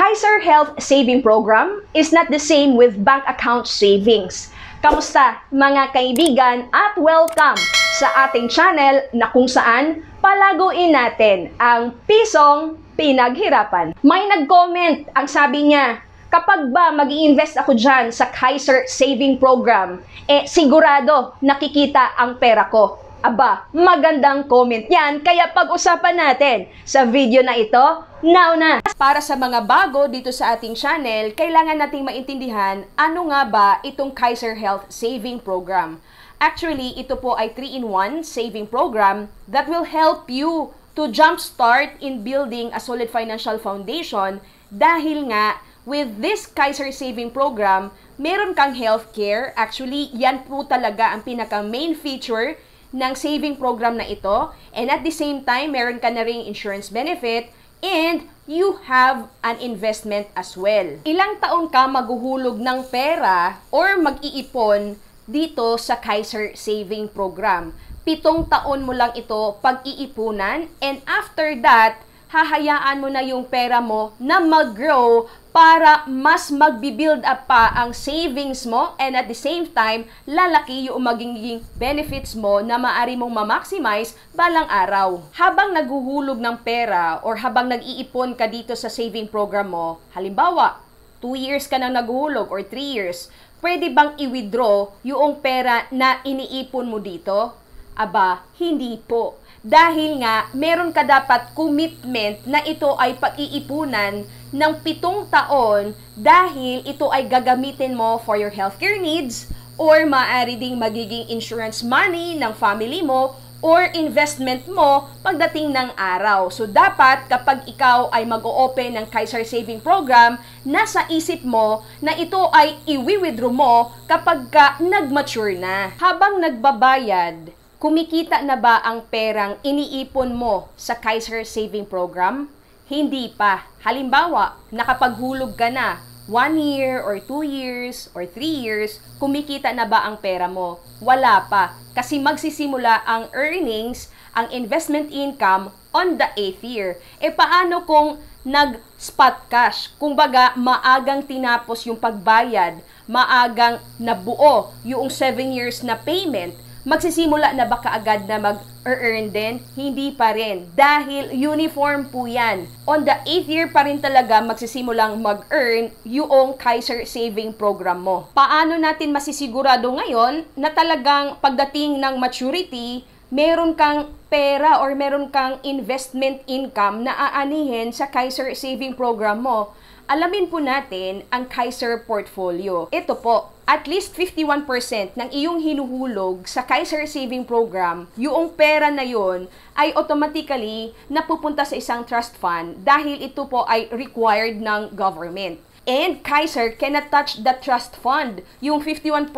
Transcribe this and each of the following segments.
Kaiser Health Saving Program is not the same with bank account savings. Kamusta mga kaibigan at welcome sa ating channel na kung saan palaguin natin ang pisong pinaghirapan. May nag-comment, ang sabi niya, kapag ba mag-i-invest ako dyan sa Kaiser Saving Program, sigurado nakikita ang pera ko. Aba, magandang comment yan, kaya pag-usapan natin sa video na ito, now na! Para sa mga bago dito sa ating channel, kailangan nating maintindihan ano nga ba itong Kaiser Health Saving Program. Actually, ito po ay 3-in-1 saving program that will help you to jumpstart in building a solid financial foundation dahil nga with this Kaiser Saving Program, meron kang healthcare. Actually, yan po talaga ang pinaka-main feature ng saving program na ito, and at the same time, meron ka na ring insurance benefit, and you have an investment as well. Ilang taon ka maghuhulog ng pera or mag-iipon dito sa Kaiser Saving Program? 7 taon mo lang ito pag-iipunan, and after that, hahayaan mo na yung pera mo na mag-grow para mas magbi-build up pa ang savings mo, and at the same time, lalaki yung magiging benefits mo na maaari mong ma-maximize balang araw. Habang naghuhulog ng pera or habang nag-iipon ka dito sa saving program mo, halimbawa, 2 years ka nang naghuhulog or 3 years, pwede bang i-withdraw yung pera na iniipon mo dito? Aba, hindi po. Dahil nga, meron ka dapat commitment na ito ay pag-iipunan ng 7 taon dahil ito ay gagamitin mo for your healthcare needs or maaari ding magiging insurance money ng family mo or investment mo pagdating ng araw. So, dapat kapag ikaw ay mag-o-open ng Kaiser Saving Program, nasa isip mo na ito ay i-withdraw mo kapag ka nag-mature na. Habang nagbabayad, kumikita na ba ang perang iniipon mo sa Kaiser Saving Program? Hindi pa. Halimbawa, nakapaghulog ka na 1 year or 2 years or 3 years, kumikita na ba ang pera mo? Wala pa. Kasi magsisimula ang earnings, ang investment income on the 8th year. Paano kung nag-spot cash? Kung baga, maagang tinapos yung pagbayad, maagang nabuo yung 7 years na payment, magsisimula na ba kaagad na mag-earn din? Hindi pa rin. Dahil uniform po yan. On the 8th year pa rin talaga magsisimulang mag-earn yung Kaiser Saving Program mo. Paano natin masisigurado ngayon na talagang pagdating ng maturity, meron kang pera or meron kang investment income na aanihin sa Kaiser Saving Program mo? Alamin po natin ang Kaiser Portfolio. Ito po, at least 51% ng iyong hinuhulog sa Kaiser Saving Program, yung pera na yon ay automatically napupunta sa isang trust fund dahil ito po ay required ng government. And Kaiser cannot touch the trust fund. Yung 51%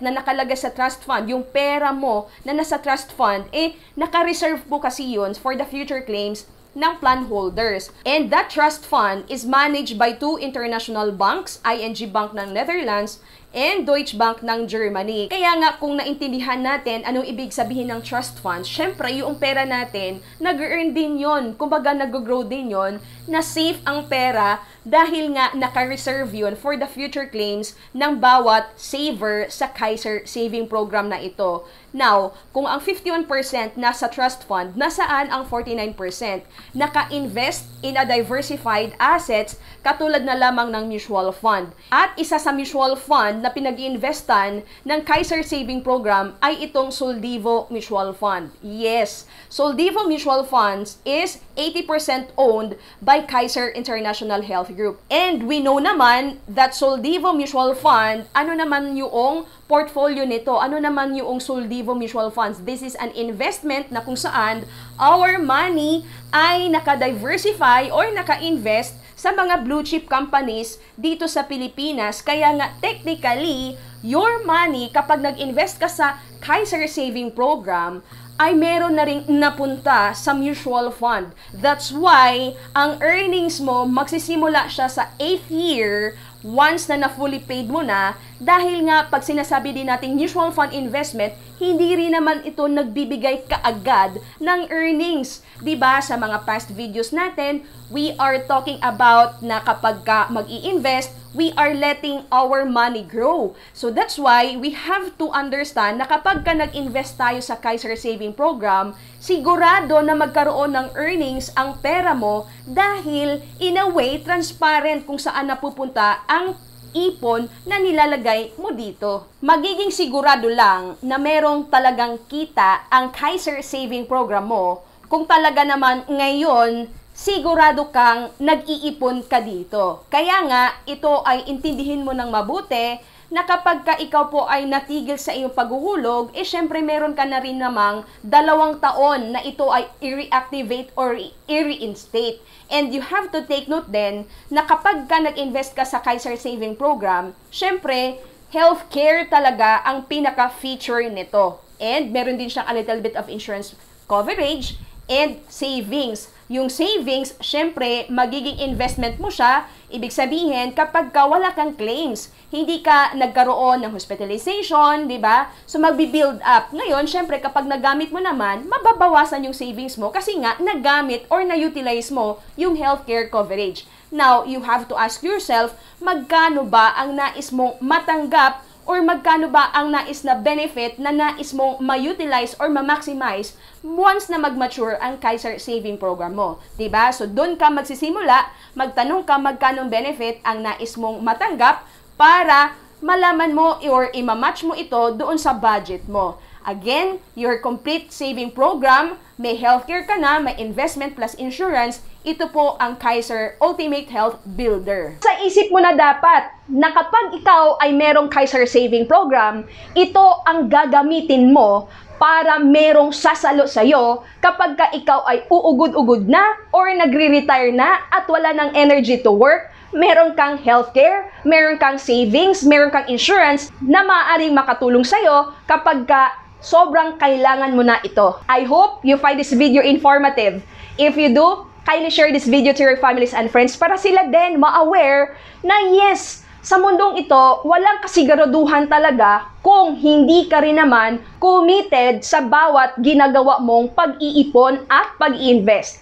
na nakalaga sa trust fund, yung pera mo na nasa trust fund, naka-reserve po kasi yun for the future claims ng plan holders. And that trust fund is managed by 2 international banks, ING Bank ng Netherlands and Deutsche Bank ng Germany. Kaya nga kung naintindihan natin anong ibig sabihin ng trust fund, syempre yung pera natin, nag-earn din yon, kumbaga nag-grow din yon, na safe ang pera dahil nga naka-reserve yun for the future claims ng bawat saver sa Kaiser Saving Program na ito. Now, kung ang 51% nasa trust fund, nasaan ang 49%? Naka-invest in a diversified assets katulad na lamang ng mutual fund. At isa sa mutual fund na pinag-iinvestan ng Kaiser Saving Program ay itong Soldivo Mutual Fund. Yes, Soldivo Mutual Funds is 80% owned by Kaiser International Health Group. And we know naman that Soldivo Mutual Fund, ano naman yung portfolio nito? Ano naman yung Soldivo Mutual Funds? This is an investment na kung saan our money ay naka-diversify or naka-invest sa mga blue chip companies dito sa Pilipinas. Kaya nga technically, your money kapag nag-invest ka sa Kaiser Saving Program, ay meron na ring napunta sa mutual fund. That's why, ang earnings mo, magsisimula siya sa 8th year once na na-fully paid mo na, dahil nga pag sinasabi din nating mutual fund investment, hindi rin naman ito nagbibigay kaagad ng earnings. 'Di ba? Sa mga past videos natin, we are talking about na kapag ka mag-i-invest, we are letting our money grow. So that's why we have to understand na kapag ka nag-invest tayo sa Kaiser Saving Program, sigurado na magkaroon ng earnings ang pera mo dahil in a way transparent kung saan napupunta ang ipon na nilalagay mo dito. Magiging sigurado lang na merong talagang kita ang Kaiser Saving Program mo kung talaga naman ngayon sigurado kang nag-iipon ka dito. Kaya nga, ito ay intindihin mo ng mabuti na kapag ka ikaw po ay natigil sa iyong paghuhulog, syempre meron ka na rin namang 2 taon na ito ay i-reactivate or i-reinstate. And you have to take note din na kapag ka nag-invest ka sa Kaiser Saving Program, syempre, healthcare talaga ang pinaka-feature nito. And meron din siyang a little bit of insurance coverage and savings. Yung savings, syempre, magiging investment mo siya. Ibig sabihin, kapag ka wala kang claims, hindi ka nagkaroon ng hospitalization, di ba? So, magbi-build up. Ngayon, syempre, kapag nagamit mo naman, mababawasan yung savings mo kasi nga, nagamit or na-utilize mo yung healthcare coverage. Now, you have to ask yourself, magkano ba ang nais mong matanggap or magkano ba ang nais na benefit na nais mong ma-utilize or ma-maximize once na mag-mature ang Kaiser Saving Program mo. Diba? So, doon ka magsisimula, magtanong ka magkanong benefit ang nais mong matanggap para malaman mo or ima-match mo ito doon sa budget mo. Again, your complete saving program, may healthcare ka na, may investment plus insurance, ito po ang Kaiser Ultimate Health Builder. Sa isip mo na dapat na kapag ikaw ay merong Kaiser Saving Program, ito ang gagamitin mo para merong sasalo sa'yo kapag ka ikaw ay uugod-ugod na or nagre-retire na at wala ng energy to work, meron kang healthcare, meron kang savings, meron kang insurance na maaaring makatulong sa'yo kapag ka sobrang kailangan mo na ito. I hope you find this video informative. If you do, kindly share this video to your families and friends para sila din ma-aware na yes, sa mundong ito, walang kasiguraduhan talaga kung hindi ka rin naman committed sa bawat ginagawa mong pag-iipon at pag-i-invest.